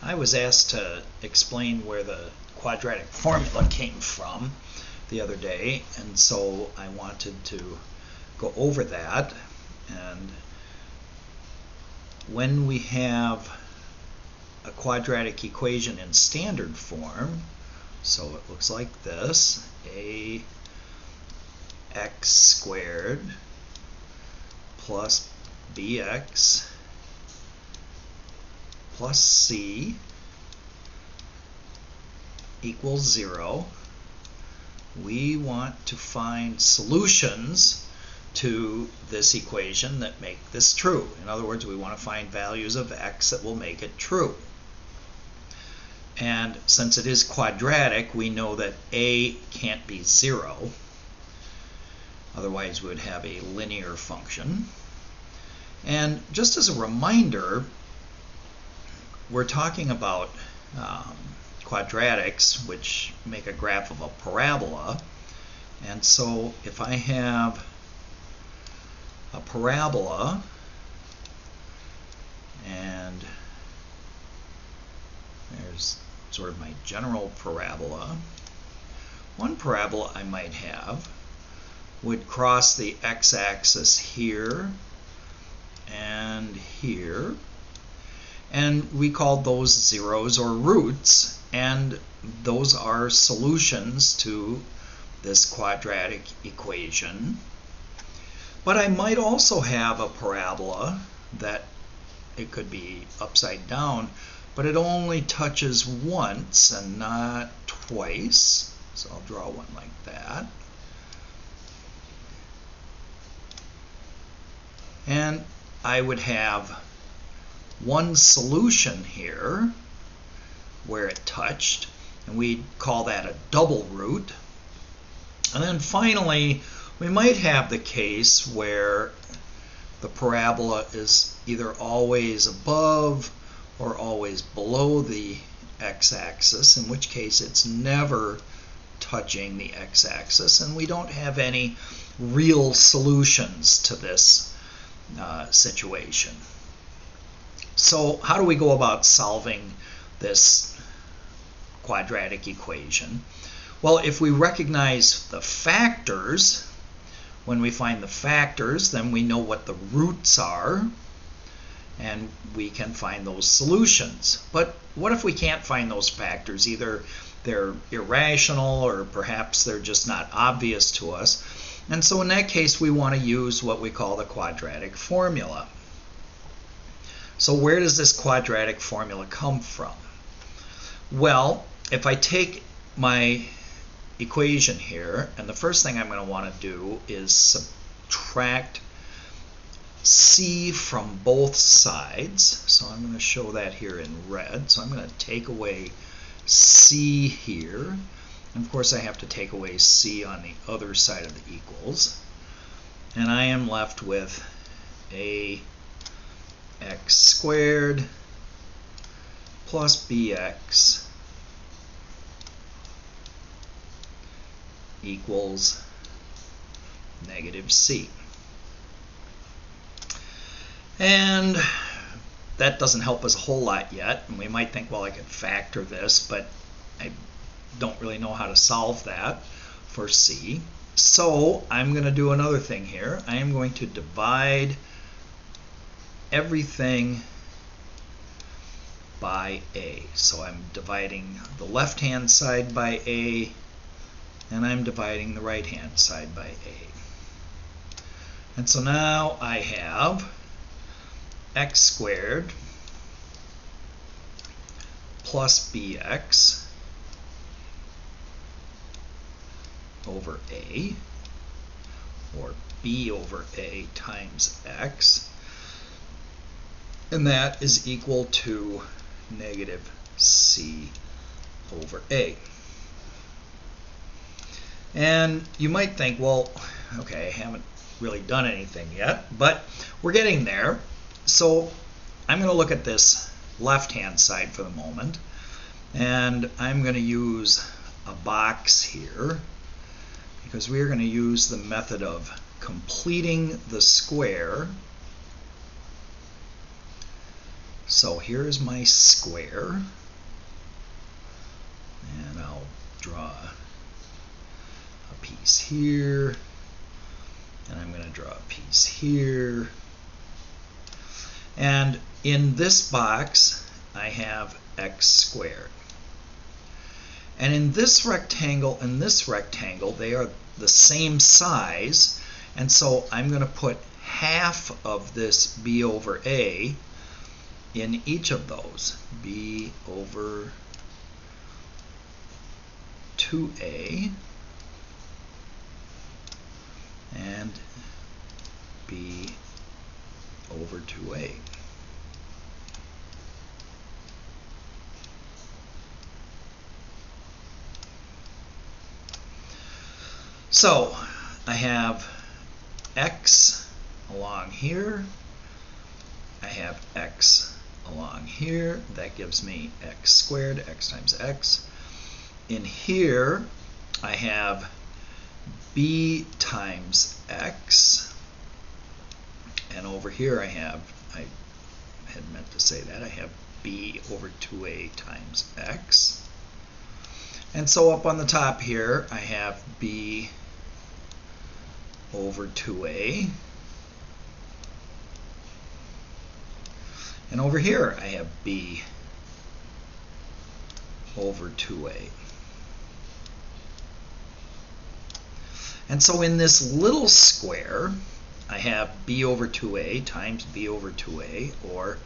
I was asked to explain where the quadratic formula came from the other day, and so I wanted to go over that. And when we have a quadratic equation in standard form, so it looks like this: ax squared plus bx plus c equals 0. We want to find solutions to this equation that make this true. In other words, we want to find values of x that will make it true. And since it is quadratic, we know that a can't be 0. Otherwise, we would have a linear function. And just as a reminder, we're talking about quadratics, which make a graph of a parabola. And so if I have a parabola, and there's sort of my general parabola, one parabola I might have would cross the x-axis here and here, and we called those zeros or roots, and those are solutions to this quadratic equation. But I might also have a parabola that it could be upside down, but it only touches once and not twice. So I'll draw one like that. And I would have one solution here where it touched, and we'd call that a double root. And then finally, we might have the case where the parabola is either always above or always below the x-axis, in which case it's never touching the x-axis, and we don't have any real solutions to this situation. So how do we go about solving this quadratic equation? Well, if we recognize the factors, when we find the factors, then we know what the roots are, and we can find those solutions. But what if we can't find those factors? Either they're irrational, or perhaps they're just not obvious to us. And so in that case, we want to use what we call the quadratic formula. So where does this quadratic formula come from? Well, if I take my equation here, and the first thing I'm going to want to do is subtract c from both sides. So I'm going to show that here in red. So I'm going to take away c here. And of course I have to take away c on the other side of the equals. And I am left with ax squared plus bx equals negative c. And that doesn't help us a whole lot yet. And we might think, well, I could factor this, but I don't really know how to solve that for c. So I'm going to do another thing here. I am going to divide everything by a. So I'm dividing the left-hand side by a, and I'm dividing the right-hand side by a. And so now I have x squared plus bx over a, or b over a times x, and that is equal to negative c over a. And you might think, well, okay, I haven't really done anything yet, but we're getting there. So I'm going to look at this left-hand side for the moment, and I'm going to use a box here because we are going to use the method of completing the square. So here's my square, and I'll draw a piece here, and I'm going to draw a piece here. And in this box, I have x squared. And in this rectangle and this rectangle, they are the same size. And so I'm going to put half of this b over a in each of those. B over 2a and b over 2a. So I have x along here. I have x along here. That gives me x squared, x times x. In here, I have b times x. And over here I had meant to say that, I have b over 2a times x. And so up on the top here, I have b over 2a. And over here, I have b over 2a. And so in this little square, I have b over 2a times b over 2a, or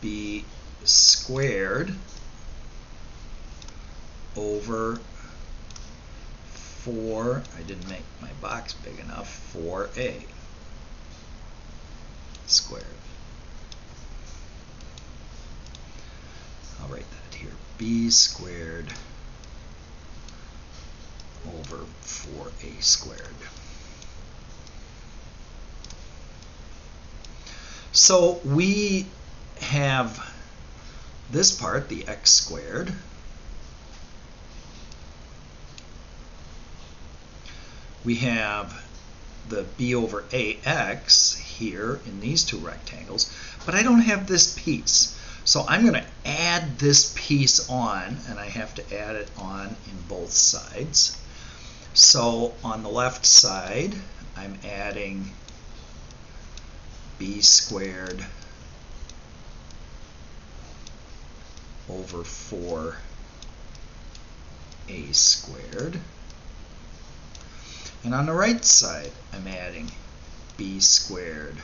b squared over 4, I didn't make my box big enough, 4a squared. I'll write that here, b squared over 4a squared. So we have this part, the x squared, we have the b over ax here in these two rectangles, but I don't have this piece. So I'm going to add this piece on, and I have to add it on in both sides. So on the left side, I'm adding b squared over 4a squared. And on the right side, I'm adding b squared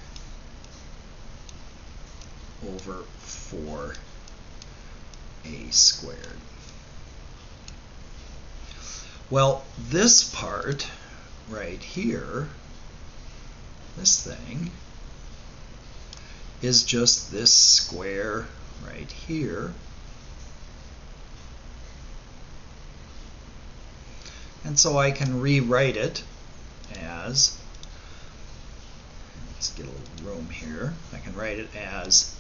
over 4a squared. Well, this part right here, this thing, is just this square right here. And so I can rewrite it as, let's get a little room here, I can write it as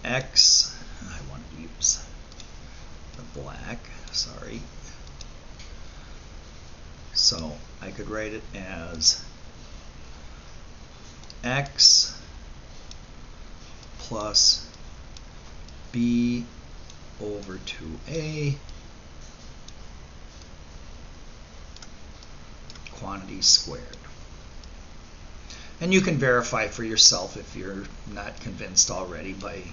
x, I want to use the black, sorry. So I could write it as x plus b over 2a quantity squared. And you can verify for yourself if you're not convinced already by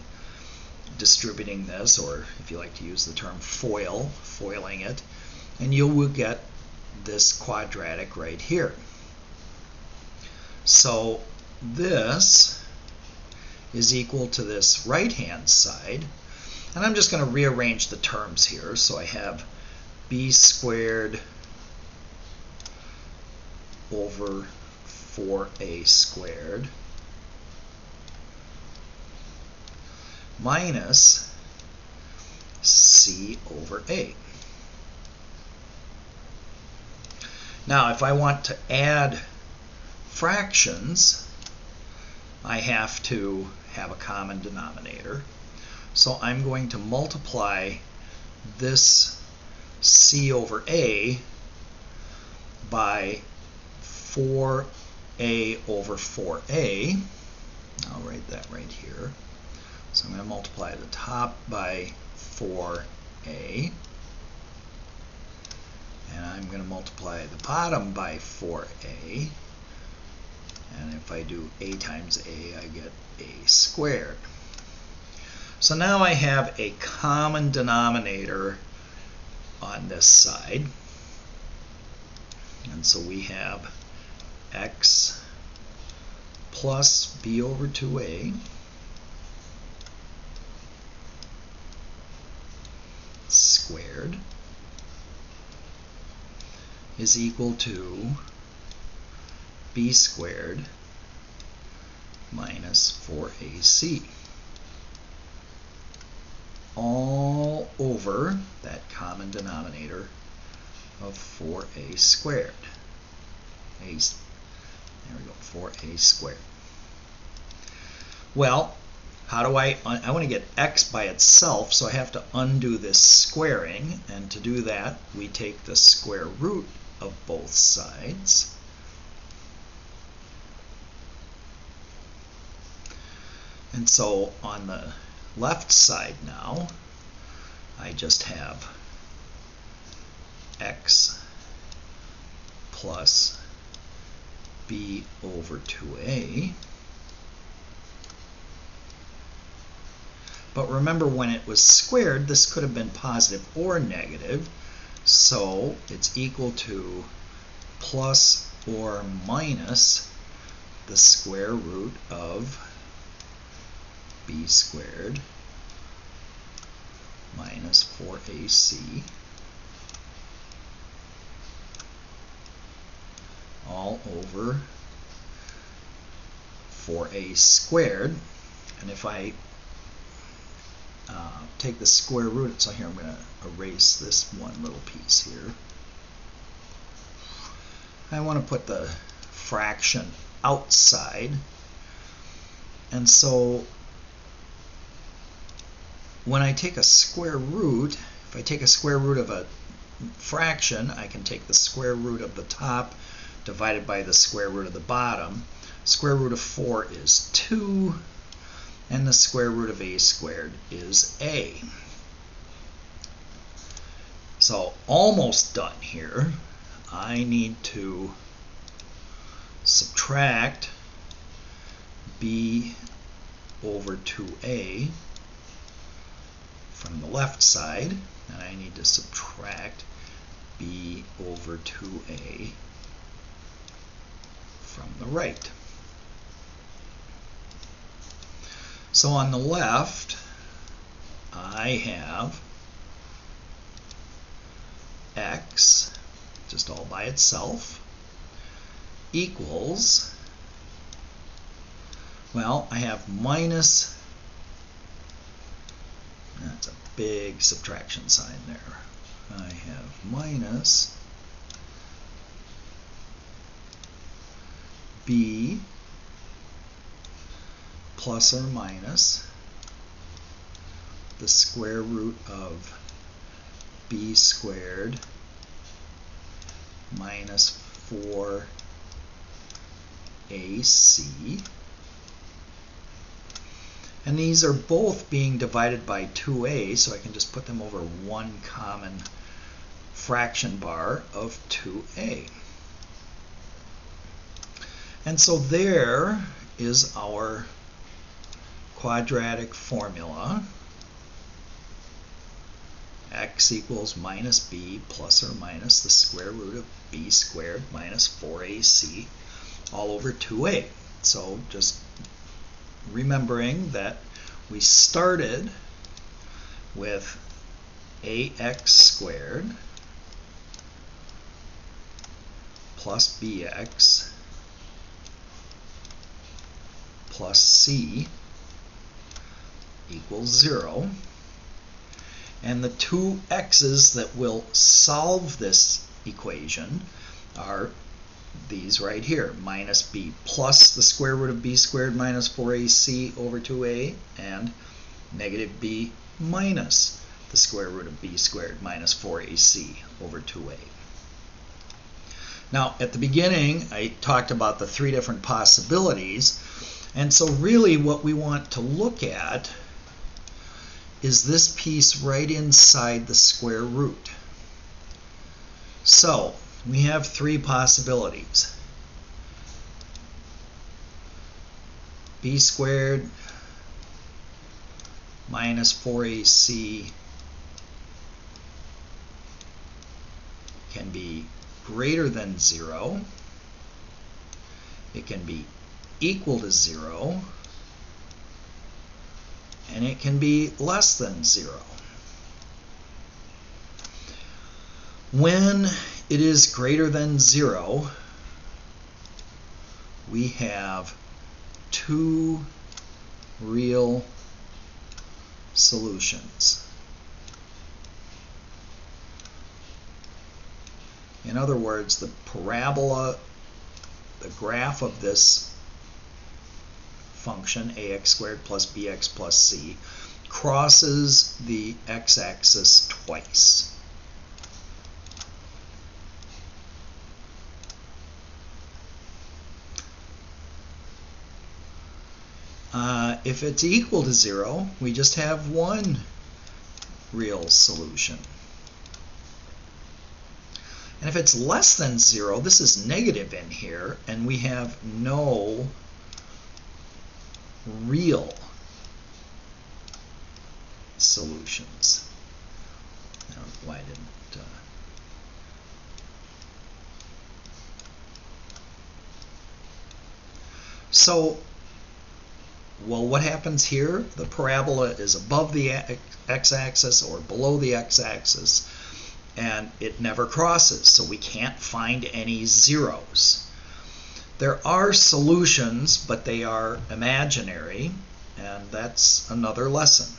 distributing this, or if you like to use the term foiling it, and you will get this quadratic right here. So this is equal to this right-hand side, and I'm just going to rearrange the terms here. So I have b squared over 4a squared minus c over a. Now, if I want to add fractions, I have to have a common denominator. So I'm going to multiply this c over a by 4a over 4a. I'll write that right here. So I'm going to multiply the top by 4a, and I'm going to multiply the bottom by 4a, and if I do a times a, I get a squared. So now I have a common denominator on this side, and so we have x plus b over 2a squared is equal to b squared minus 4ac, all over that common denominator of 4a squared. There we go, 4a squared. Well, how do I want to get x by itself, so I have to undo this squaring, and to do that we take the square root of both sides. And so on the left side now, I just have x plus b over 2a. But remember, when it was squared, this could have been positive or negative, so it's equal to plus or minus the square root of b squared minus 4ac all over 4a squared. And if I take the square root, so here I'm going to erase this one little piece here. I want to put the fraction outside, and so when I take a square root, if I take a square root of a fraction, I can take the square root of the top divided by the square root of the bottom. Square root of 4 is 2, and the square root of a squared is a. So almost done here. I need to subtract b over 2a from the left side, and I need to subtract b over 2a from the right. So on the left, I have x, just all by itself, equals, well, I have minus, that's a big subtraction sign there. I have minus b plus or minus the square root of b squared minus 4ac, and these are both being divided by 2a, so I can just put them over one common fraction bar of 2a. And so there is our quadratic formula. X equals minus b plus or minus the square root of b squared minus 4ac all over 2a. So just remembering that we started with ax squared plus bx plus c equals 0. And the two x's that will solve this equation are these right here, minus b plus the square root of b squared minus 4ac over 2a, and negative b minus the square root of b squared minus 4ac over 2a. Now, at the beginning, I talked about the three different possibilities, and so really what we want to look at is this piece right inside the square root. So we have three possibilities. B squared minus 4ac can be greater than 0. It can be equal to 0. And it can be less than 0. When it is greater than 0, we have two real solutions. In other words, the parabola, the graph of this function, ax squared plus bx plus c, crosses the x-axis twice. If it's equal to 0, we just have one real solution. And if it's less than 0, this is negative in here, and we have no real solutions. I don't know why I didn't. So, well, what happens here? The parabola is above the x-axis or below the x-axis, and it never crosses, so we can't find any zeros. There are solutions, but they are imaginary, and that's another lesson.